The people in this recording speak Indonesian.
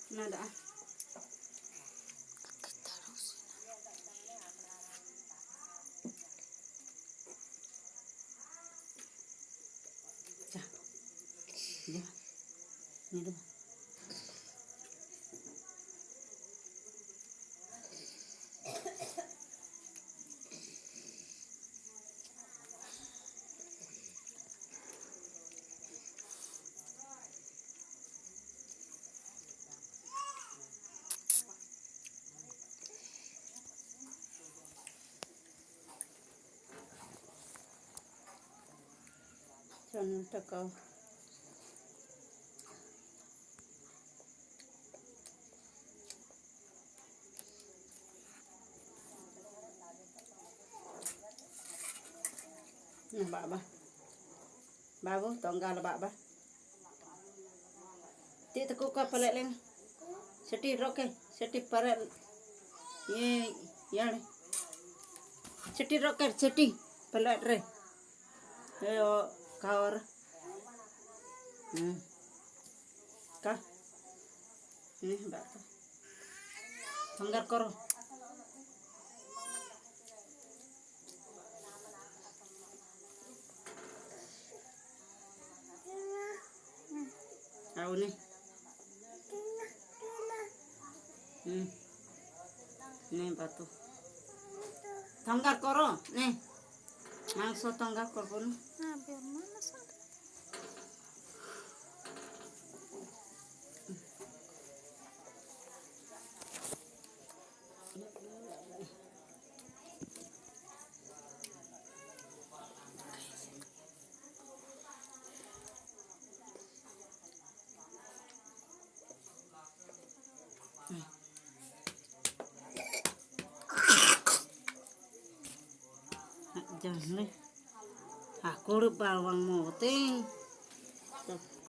Nada. Ya. Ini dulu. Jangan tekau. Nah, baba. Babu, tonggal baba. Ti teku ka paleleng. Seti roke, seti parel. Ye, yale. Seti roke, seti palet re. Yo kaor. Ka. Ini bata. Tonggal koro. Tahu nih. Nih batu. Tonggal koro, nih. Langsung tonggal koro. Nah, biar mana sih? Jangan nih. Aku udah bawang moting.